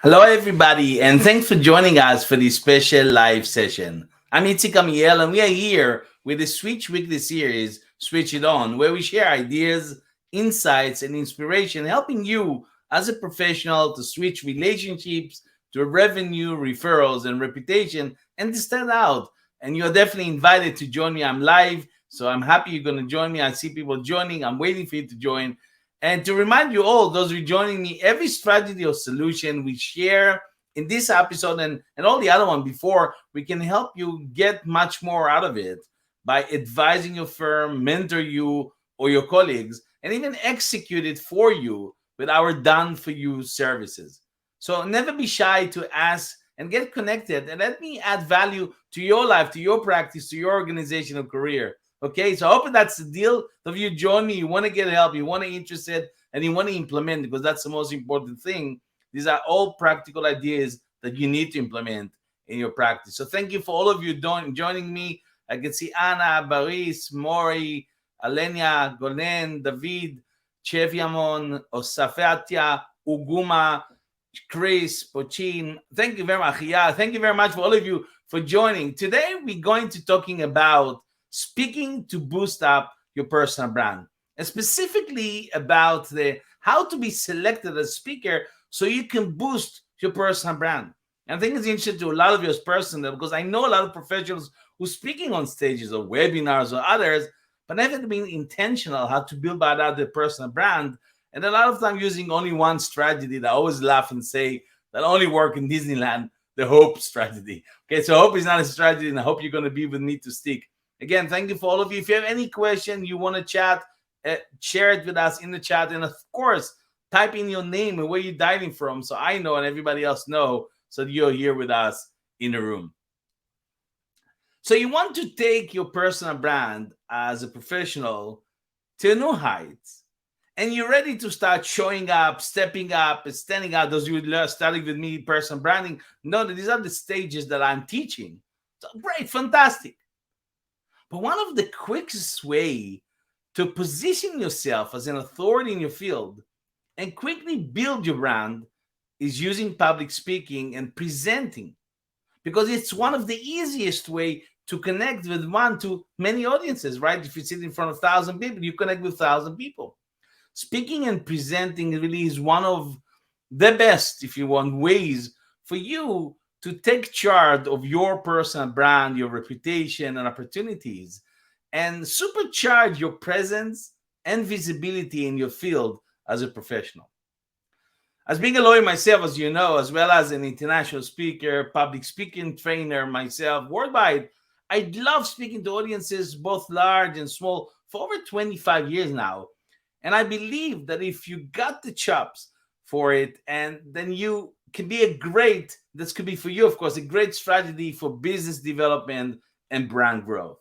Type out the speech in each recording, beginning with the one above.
Hello, everybody, and thanks for joining us for this special live session. I'm Itzik Amiel, and we are here with the Switch Weekly series, Switch It On, where we share ideas, insights, and inspiration, helping you as a professional to switch relationships to revenue, referrals, and reputation, and to stand out. And you're definitely invited to join me. I'm live, so I'm happy you're going to join me. I see people joining. I'm waiting for you to join. And to remind you all, those who are joining me, every strategy or solution we share in this episode and all the other one before, we can help you get much more out of it by advising your firm, mentor you or your colleagues, and even execute it for you with our done for you services. So never be shy to ask and get connected and let me add value to your life, to your practice, to your organizational career. Okay, so I hope that's the deal. If you join me, you want to get help, you want to interested, and you want to implement, because that's the most important thing. These are all practical ideas that you need to implement in your practice. So thank you for all of you joining me. I can see Anna, Baris, Mori, Alenia, Golen, David, Cheviamon, Osafatia, Uguma, Chris, Pochin. Thank you very much. Yeah, thank you very much for all of you for joining. Today we're going to talking about speaking to boost up your personal brand, and specifically about the how to be selected as speaker so you can boost your personal brand. And I think it's interesting to a lot of you as personal, because I know a lot of professionals who speaking on stages or webinars or others, but never been intentional how to build out their personal brand. And a lot of time using only one strategy that I always laugh and say that only work in Disneyland, the hope strategy. Okay, so hope is not a strategy, and I hope you're going to be with me to stick. Again, thank you for all of you. If you have any question, you want to chat, share it with us in the chat. And of course, type in your name and where you're dialing from so I know and everybody else know, so that you're here with us in the room. So you want to take your personal brand as a professional to new heights. And you're ready to start showing up, stepping up, and standing out. Those of you starting with me, personal branding, know that these are the stages that I'm teaching. So great, fantastic. But one of the quickest way to position yourself as an authority in your field and quickly build your brand is using public speaking and presenting, because it's one of the easiest way to connect with one to many audiences, right? If you sit in front of 1,000 people, you connect with 1,000 people. Speaking and presenting really is one of the best, if you want, ways for you to take charge of your personal brand, your reputation, and opportunities, and supercharge your presence and visibility in your field as a professional. As being a lawyer myself, as you know, as well as an international speaker, public speaking trainer myself worldwide, I love speaking to audiences, both large and small, for over 25 years now. And I believe that if you got the chops for it, and then you can be a great, this could be for you, of course, a great strategy for business development and brand growth.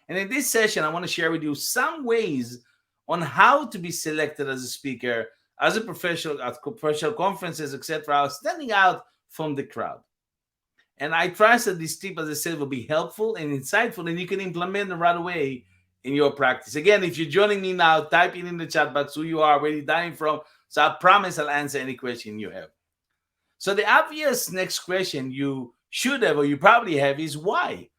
And in this session, I want to share with you some ways on how to be selected as a speaker, as a professional at professional conferences, etc., standing out from the crowd. And I trust that this tip, as I said, will be helpful and insightful, and you can implement them right away in your practice. Again, if you're joining me now, type it in the chat box who you are, where you're dialing from. So I promise I'll answer any question you have. So the obvious next question you should have, or you probably have, is why?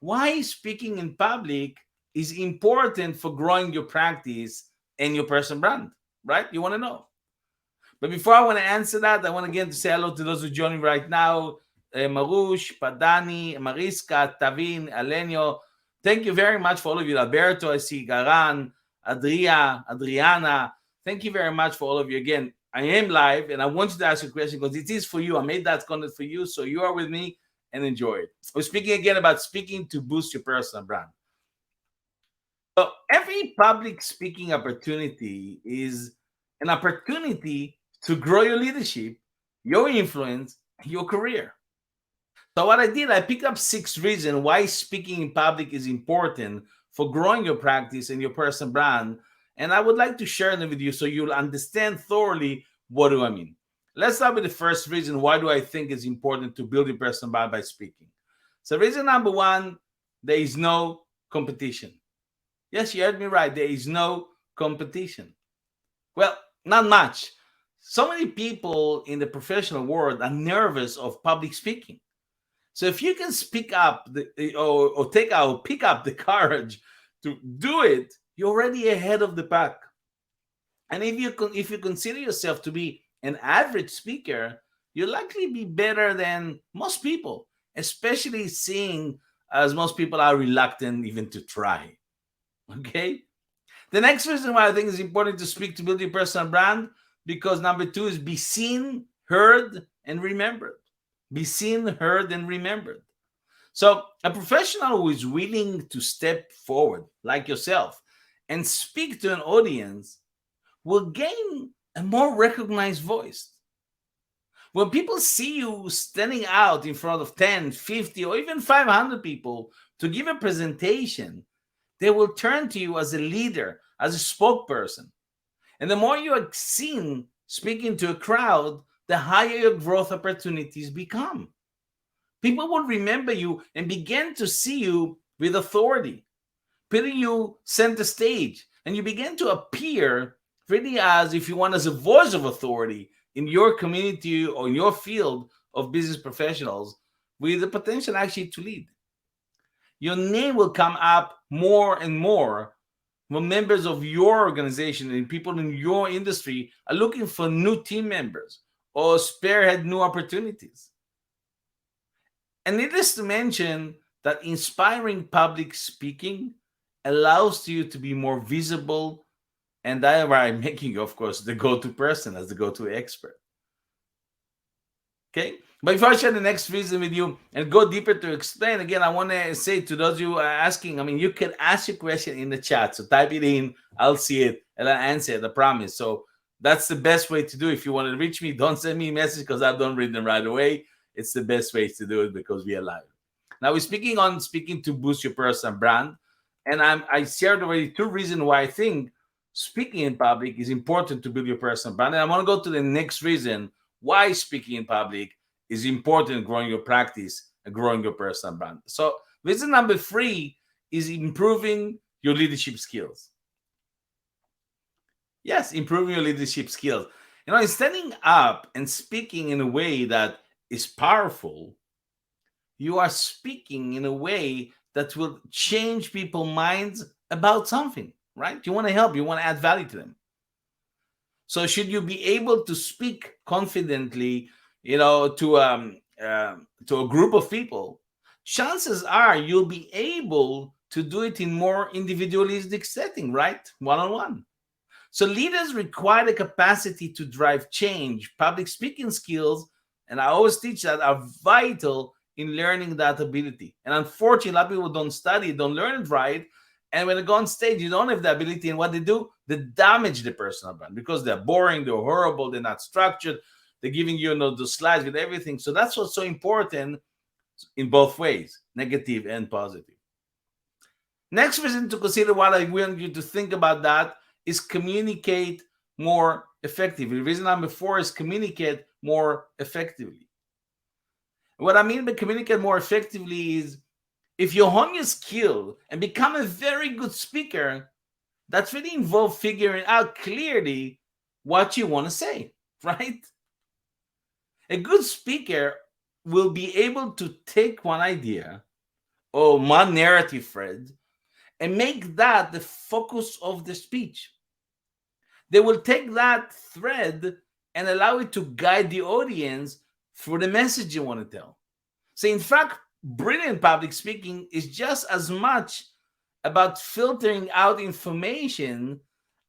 Why speaking in public is important for growing your practice and your personal brand, right? You want to know. But before I want to answer that, I want again to say hello to those who are joining right now. Marush, Padani, Mariska, Tavin, Alenio. Thank you very much for all of you. Alberto, I see Garan, Adriana. Thank you very much for all of you. Again, I am live and I want you to ask a question because it is for you. I made that content for you, so you are with me and enjoy it. We're speaking again about speaking to boost your personal brand. So every public speaking opportunity is an opportunity to grow your leadership, your influence, your career. So what I did, I picked up 6 reasons why speaking in public is important for growing your practice and your personal brand. And I would like to share them with you so you'll understand thoroughly what do I mean. Let's start with the first reason. Why do I think it's important to build your personal brand by speaking? So reason number 1, there is no competition. Yes, you heard me right. There is no competition. Well, not much. So many people in the professional world are nervous of public speaking. So if you can speak up or take out pick up the courage to do it, you're already ahead of the pack. And if you consider yourself to be an average speaker, you'll likely be better than most people, especially seeing as most people are reluctant even to try. Okay. The next reason why I think it's important to speak to build your personal brand, because number two is be seen, heard, and remembered. Be seen, heard, and remembered. So a professional who is willing to step forward, like yourself, and speak to an audience will gain a more recognized voice. When people see you standing out in front of 10, 50, or even 500 people to give a presentation, they will turn to you as a leader, as a spokesperson. And the more you are seen speaking to a crowd, the higher your growth opportunities become. People will remember you and begin to see you with authority, putting you center stage, and you begin to appear really as, if you want, as a voice of authority in your community or in your field of business professionals with the potential actually to lead. Your name will come up more and more when members of your organization and people in your industry are looking for new team members or spearhead new opportunities. And needless to mention that inspiring public speaking allows you to be more visible, and thereby making you, of course, the go-to person as the go-to expert. Okay. But before I share the next reason with you and go deeper to explain, again, I want to say to those of you asking, I mean, you can ask your question in the chat. So type it in, I'll see it, and I'll answer it, I promise. So that's the best way to do it. If you want to reach me, don't send me a message because I don't read them right away. It's the best way to do it because we are live. Now we're speaking to boost your personal brand. And I shared already two reasons why I think speaking in public is important to build your personal brand. And I want to go to the next reason why speaking in public is important in growing your practice and growing your personal brand. So reason number three is improving your leadership skills. Yes, improving your leadership skills. You know, in standing up and speaking in a way that is powerful, you are speaking in a way that will change people's minds about something, right? You want to help, you want to add value to them. So should you be able to speak confidently, you know, to a group of people, chances are you'll be able to do it in more individualistic setting, right? One-on-one. So leaders require the capacity to drive change. Public speaking skills, and I always teach that, are vital in learning that ability. And unfortunately, a lot of people don't study, don't learn it right. And when they go on stage, you don't have the ability. And what they do, they damage the personal brand because they're boring, they're horrible, they're not structured. They're giving you, the slides with everything. So that's what's so important in both ways, negative and positive. Next reason to consider what I want you to think about that is communicate more effectively. Reason number four is communicate more effectively. What I mean by communicate more effectively is if you hone your skill and become a very good speaker, that's really involved figuring out clearly what you want to say, right? A good speaker will be able to take one idea or one narrative thread and make that the focus of the speech. They will take that thread and allow it to guide the audience through the message you want to tell. So in fact, brilliant public speaking is just as much about filtering out information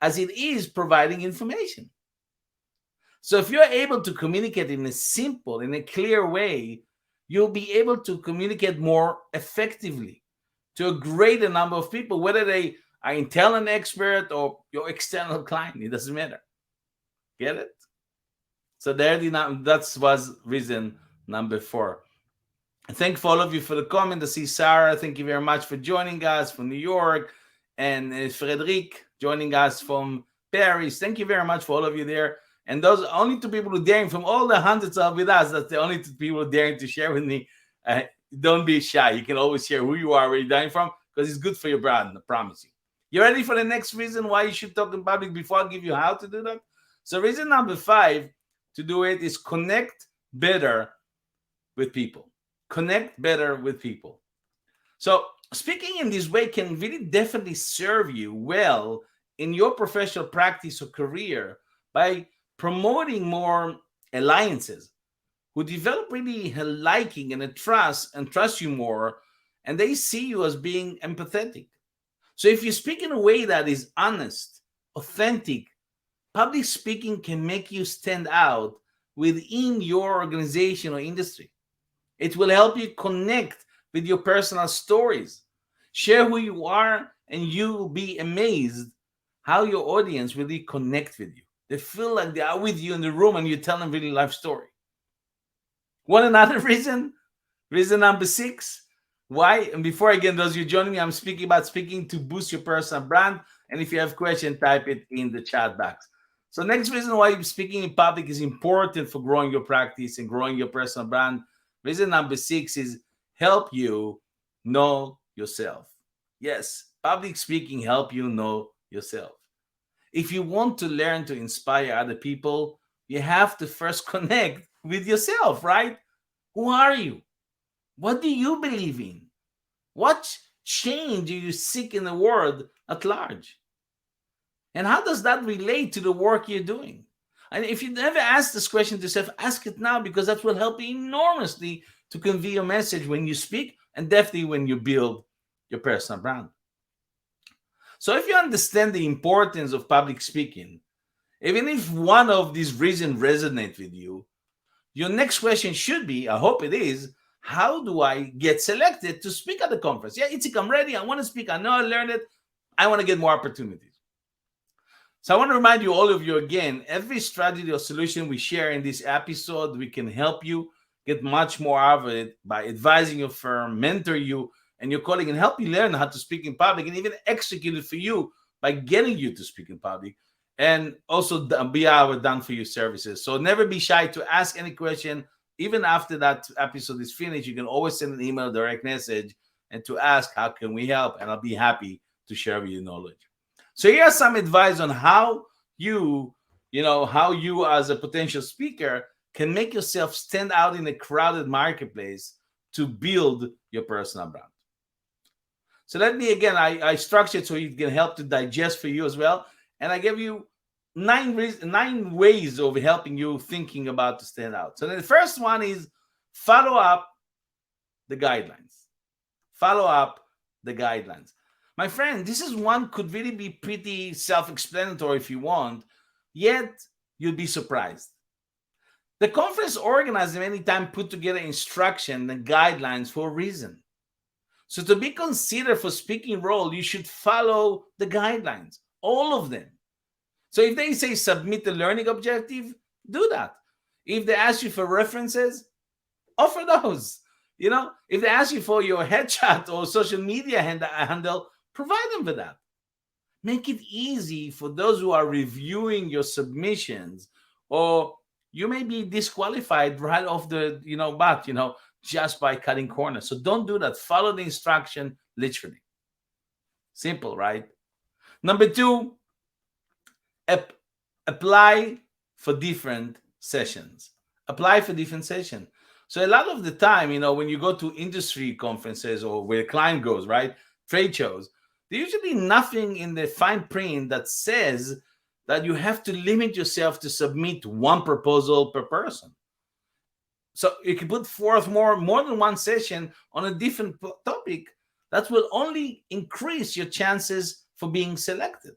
as it is providing information. So if you're able to communicate in a simple, in a clear way, you'll be able to communicate more effectively to a greater number of people, whether they are internal expert or your external client. It doesn't matter. Get it? So that was reason number four. Thank for all of you for the comment. I see Sarah. Thank you very much for joining us from New York, and Frederic joining us from Paris. Thank you very much for all of you there. And those are only two people who daring from all the hundreds of with us. That's the only two people daring to share with me. Don't be shy. You can always share who you are, where you're dying from, because it's good for your brand. I promise you. You ready for the next reason why you should talk in public before I give you how to do that? So reason number 5 to do it is connect better with people. Connect better with people. So speaking in this way can really definitely serve you well in your professional practice or career by promoting more alliances who develop really a liking and a trust you more, and they see you as being empathetic. So if you speak in a way that is honest, authentic, public speaking can make you stand out within your organization or industry. It will help you connect with your personal stories. Share who you are, and you will be amazed how your audience really connect with you. They feel like they are with you in the room and you tell them really life story. One another reason? Reason number 6. Why? And before I get those you joining me, I'm speaking about speaking to boost your personal brand. And if you have question, type it in the chat box. So next reason why speaking in public is important for growing your practice and growing your personal brand. Reason number 6 is help you know yourself. Yes, public speaking help you know yourself. If you want to learn to inspire other people, you have to first connect with yourself, right? Who are you? What do you believe in? What change do you seek in the world at large? And how does that relate to the work you're doing? And if you never ask this question to yourself, ask it now, because that will help you enormously to convey your message when you speak, and definitely when you build your personal brand. So if you understand the importance of public speaking, even if one of these reasons resonate with you, your next question should be, I hope it is, how do I get selected to speak at the conference? Yeah, Itzik, I'm ready. I want to speak. I know I learned it. I want to get more opportunities. So I want to remind you, all of you again, every strategy or solution we share in this episode, we can help you get much more out of it by advising your firm, mentor you and your colleague, and help you learn how to speak in public, and even execute it for you by getting you to speak in public, and also be our done for you services. So never be shy to ask any question. Even after that episode is finished, you can always send an email, direct message, and to ask, how can we help? And I'll be happy to share with you knowledge. So here's some advice on how you as a potential speaker can make yourself stand out in a crowded marketplace to build your personal brand. So let me, again, I structured so it can help to digest for you as well. And I give you 9 ways of helping you thinking about to stand out. So the first one is follow up the guidelines. Follow up the guidelines. My friend, this is one could really be pretty self-explanatory if you want, yet you'll be surprised. The conference organizers many times put together instruction and guidelines for a reason. So to be considered for speaking role, you should follow the guidelines, all of them. So if they say submit the learning objective, do that. If they ask you for references, offer those. If they ask you for your headshot or social media handle, provide them with that. Make it easy for those who are reviewing your submissions, or you may be disqualified right off the bat, just by cutting corners. So don't do that. Follow the instruction literally. Simple, right? Number 2, apply for different sessions. Apply for different sessions. So a lot of the time, when you go to industry conferences or where a client goes, right, trade shows, there's usually nothing in the fine print that says that you have to limit yourself to submit one proposal per person. So you can put forth more than one session on a different topic. That will only increase your chances for being selected.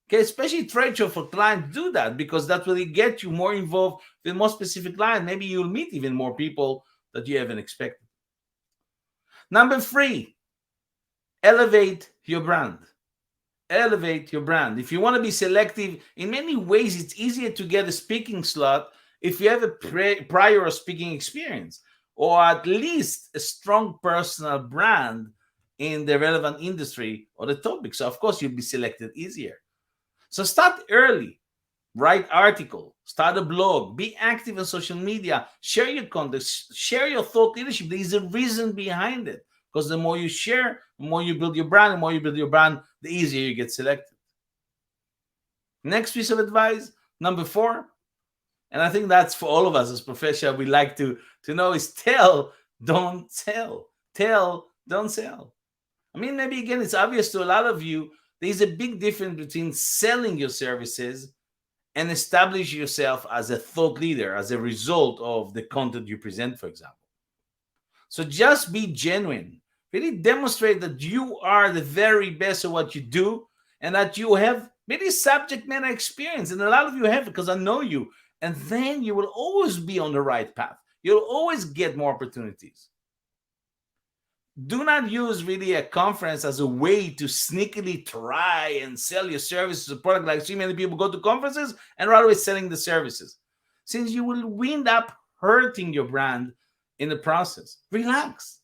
Okay, especially trade show for clients, do that, because that will get you more involved with more specific clients. Maybe you'll meet even more people that you haven't expected. Number 3, elevate your brand. Elevate your brand. If you want to be selective, in many ways, it's easier to get a speaking slot if you have a prior speaking experience, or at least a strong personal brand in the relevant industry or the topic. So, of course, you'll be selected easier. So start early. Write article, start a blog, be active on social media, share your content, share your thought leadership. There is a reason behind it. Because the more you share, the more you build your brand. The more you build your brand, the easier you get selected. Next piece of advice, Number four, and I think that's for all of us as professionals, we like to know is tell, don't sell. Tell, don't sell. I mean, maybe again, it's obvious to a lot of you. There's a big difference between selling your services and establish yourself as a thought leader as a result of the content you present, for example. So just be genuine. Really demonstrate that you are the very best at what you do and that you have maybe subject matter experience. And a lot of you have it because I know you. And then you will always be on the right path. You'll always get more opportunities. Do not use really a conference as a way to sneakily try and sell your services or product like so many people go to conferences and are always selling the services. Since you will wind up hurting your brand in the process. Relax.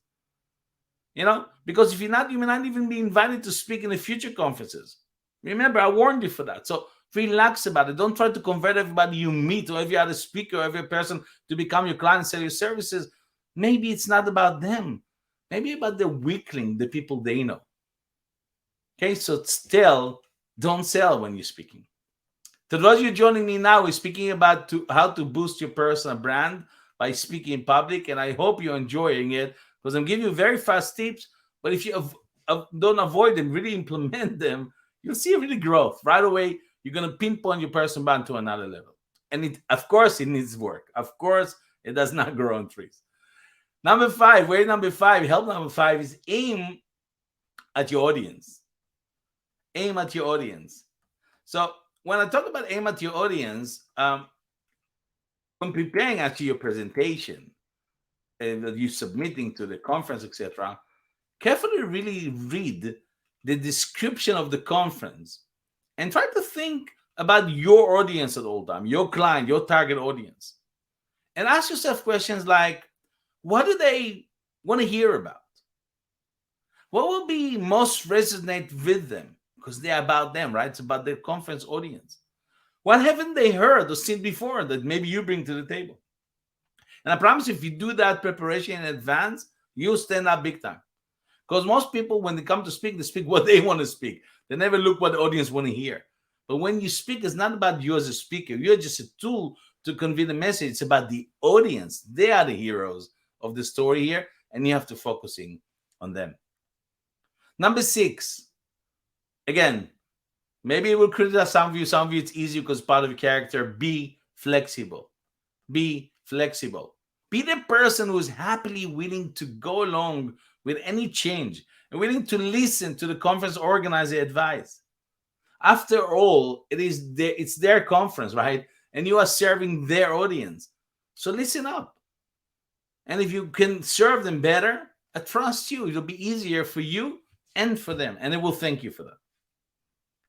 Because if you're not, you may not even be invited to speak in the future conferences. Remember, I warned you for that. So relax about it. Don't try to convert everybody you meet or every other speaker or every person to become your client and sell your services. Maybe it's not about them. Maybe about the weakling, the people they know. Okay, so still don't sell when you're speaking. To those of you joining me now, we're speaking about how to boost your personal brand by speaking in public, and I hope you're enjoying it because I'm giving you very fast tips. But if you don't avoid them, really implement them, you'll see really growth right away. You're going to pinpoint your personal brand to another level, and of course, it needs work. Of course, it does not grow on trees. Number five, help number five is aim at your audience. Aim at your audience. So when I talk about aim at your audience, when preparing actually your presentation that you're submitting to the conference, etc., carefully really read the description of the conference and try to think about your audience at all time, your client, your target audience. And ask yourself questions like, what do they want to hear about? What will be most resonate with them? Because they're about them, right? It's about their conference audience. What haven't they heard or seen before that maybe you bring to the table? And I promise you, if you do that preparation in advance, you'll stand up big time. Because most people, when they come to speak, they speak what they want to speak. They never look what the audience want to hear. But when you speak, it's not about you as a speaker. You're just a tool to convey the message. It's about the audience. They are the heroes of the story here, and you have to focusing on them. Number 6, again, maybe it will criticize some of you. Some of you, it's easy because part of your character. Be flexible. Be flexible. Be the person who is happily willing to go along with any change and willing to listen to the conference organizer advice. After all, it's their conference, right? And you are serving their audience. So listen up. And if you can serve them better, I trust you. It'll be easier for you and for them. And they will thank you for that.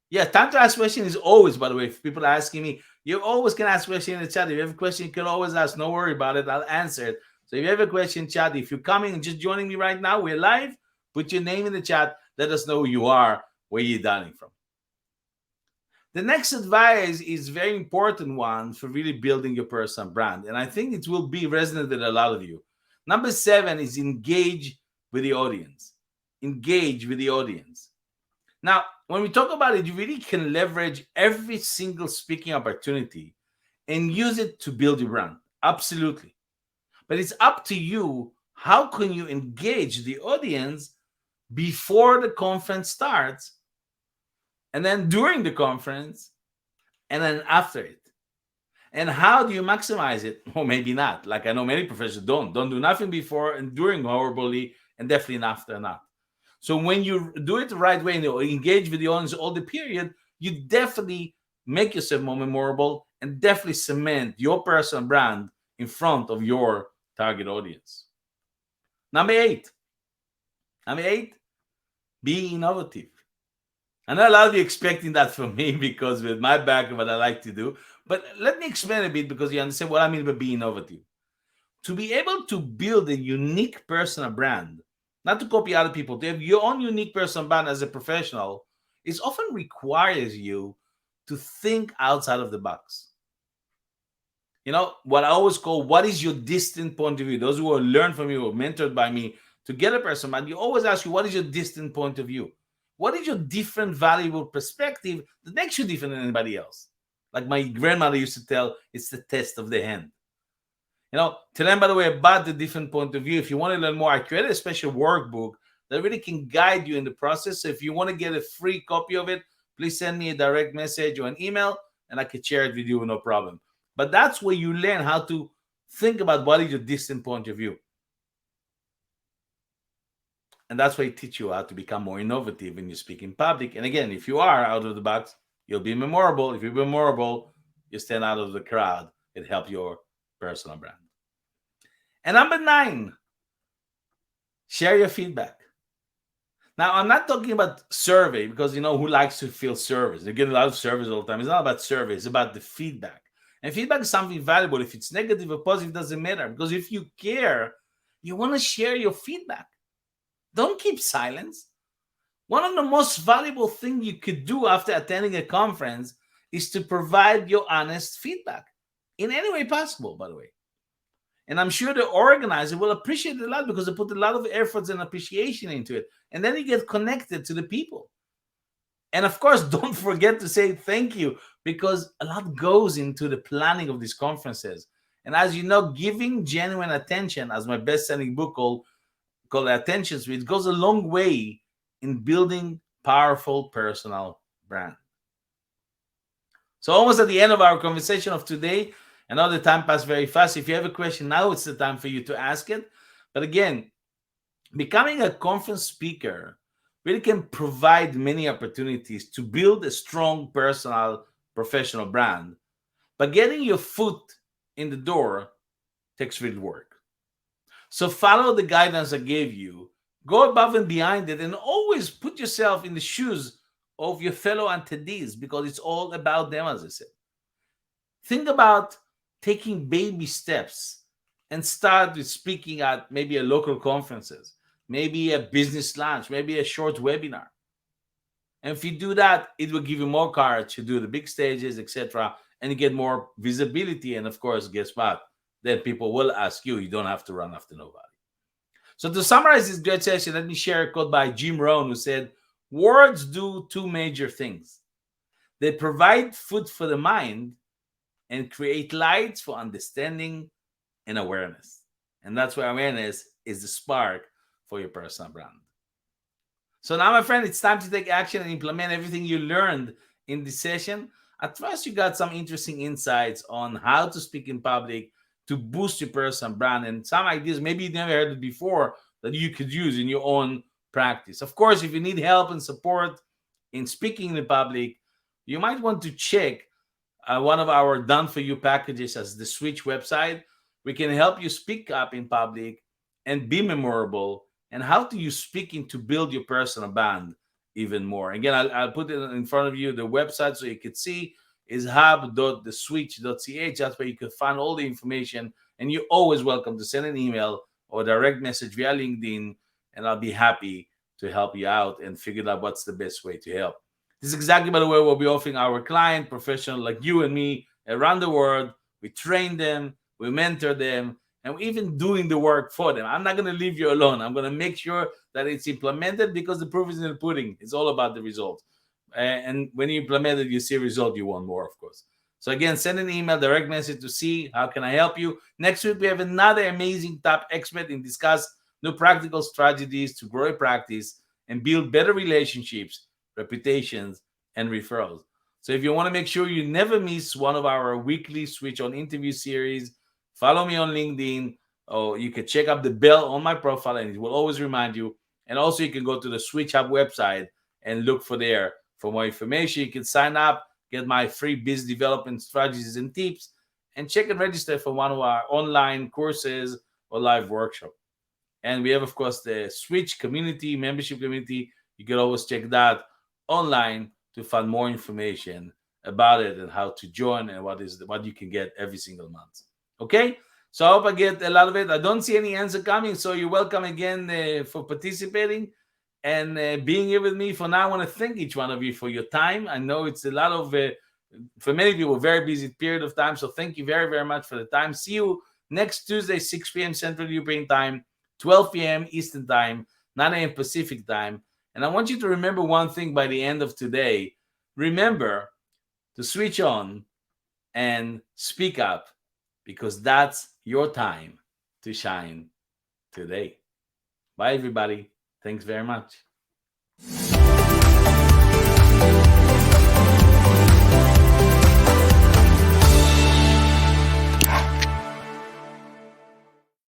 Yeah, time to ask questions is always, by the way, if people are asking me, you always can ask questions in the chat. If you have a question, you can always ask. No worry about it. I'll answer it. So if you have a question, chat. If you're coming and just joining me right now, we're live. Put your name in the chat. Let us know who you are, where you're dialing from. The next advice is a very important one for really building your personal brand. And I think it will be resonant with a lot of you. Number 7 is engage with the audience. Engage with the audience. Now, when we talk about it, you really can leverage every single speaking opportunity and use it to build your brand. Absolutely. But it's up to you. How can you engage the audience before the conference starts, and then during the conference, and then after it? And how do you maximize it? Or maybe not. Like I know many professors don't do nothing before and during horribly, and definitely after not. So when you do it the right way and you engage with the audience all the period, you definitely make yourself more memorable and definitely cement your personal brand in front of your target audience. Number 8, be innovative. I know a lot of you expecting that from me because with my background, what I like to do. But let me explain a bit because you understand what I mean by being innovative. To be able to build a unique personal brand, not to copy other people, to have your own unique personal brand as a professional, it often requires you to think outside of the box. You know, what I always call, what is your distant point of view? Those who have learned from me or mentored by me to get a personal brand, you always ask you, what is your distant point of view? What is your different, valuable perspective that makes you different than anybody else? Like my grandmother used to tell, it's the test of the hand. Tell them, by the way, about the different point of view. If you want to learn more, I created a special workbook that really can guide you in the process. So if you want to get a free copy of it, please send me a direct message or an email, and I can share it with you, no problem. But that's where you learn how to think about what is your distant point of view. And that's why I teach you how to become more innovative when you speak in public. And again, if you are out of the box, you'll be memorable. If you're memorable, you stand out of the crowd. It helps your personal brand. And number 9, share your feedback. Now, I'm not talking about survey, because who likes to fill surveys? They get a lot of surveys all the time. It's not about surveys, it's about the feedback. And feedback is something valuable. If it's negative or positive, it doesn't matter. Because if you care, you want to share your feedback. Don't keep silence. One of the most valuable things you could do after attending a conference is to provide your honest feedback in any way possible, by the way. And I'm sure the organizer will appreciate it a lot, because they put a lot of efforts and appreciation into it. And then you get connected to the people. And of course, don't forget to say thank you, because a lot goes into the planning of these conferences. And as you know, giving genuine attention, as my best-selling book called Attention Suite, goes a long way in building powerful personal brand. So almost at the end of our conversation of today, I know the time passed very fast. If you have a question, now it's the time for you to ask it. But again, becoming a conference speaker really can provide many opportunities to build a strong personal, professional brand. But getting your foot in the door takes real work. So follow the guidance I gave you. Go above and beyond it, and always put yourself in the shoes of your fellow attendees, because it's all about them, as I said. Think about taking baby steps and start with speaking at maybe a local conferences, maybe a business lunch, maybe a short webinar. And if you do that, it will give you more courage to do the big stages, etc., and you get more visibility. And of course, guess what? Then people will ask you. You don't have to run after nobody. So to summarize this great session, let me share a quote by Jim Rohn, who said, words do 2 major things. They provide food for the mind and create lights for understanding and awareness. And that's why awareness is the spark for your personal brand. So now, my friend, it's time to take action and implement everything you learned in this session. At first, you got some interesting insights on how to speak in public to boost your personal brand, and some ideas maybe you never heard it before that you could use in your own practice. Of course, if you need help and support in speaking in public, you might want to check one of our done for you packages as the Switch website. We can help you speak up in public and be memorable, and how do you speaking to build your personal brand even more. Again, I'll put it in front of you, the website, so you can see is hub.theswitch.ch. That's where you can find all the information, and you're always welcome to send an email or direct message via LinkedIn, and I'll be happy to help you out and figure out what's the best way to help. This is exactly, by the way, what we're offering our client professionals like you and me around the world. We train them, we mentor them, and we're even doing the work for them. I'm not going to leave you alone. I'm going to make sure that it's implemented, because the proof is in the pudding. It's all about the results. And when you implement it, you see a result, you want more, of course. So again, send an email, direct message to see how can I help you. Next week, we have another amazing top expert and discuss new practical strategies to grow a practice and build better relationships, reputations, and referrals. So if you want to make sure you never miss one of our weekly Switch On interview series, follow me on LinkedIn, or you can check up the bell on my profile, and it will always remind you. And also, you can go to the Switch Hub website and look for more information. You can sign up, get my free business development strategies and tips, and check and register for one of our online courses or live workshop. And we have, of course, the Switch community, membership community. You can always check that online to find more information about it and how to join and what you can get every single month. Okay? So I hope I get a lot of it. I don't see any answer coming, so you're welcome again for participating and being here with me. For now, I want to thank each one of you for your time. I know it's a lot of, for many people, a very busy period of time. So thank you very, very much for the time. See you next Tuesday, 6 p.m. Central European Time, 12 p.m. Eastern Time, 9 a.m. Pacific Time. And I want you to remember one thing by the end of today. Remember to switch on and speak up, because that's your time to shine today. Bye, everybody. Thanks very much.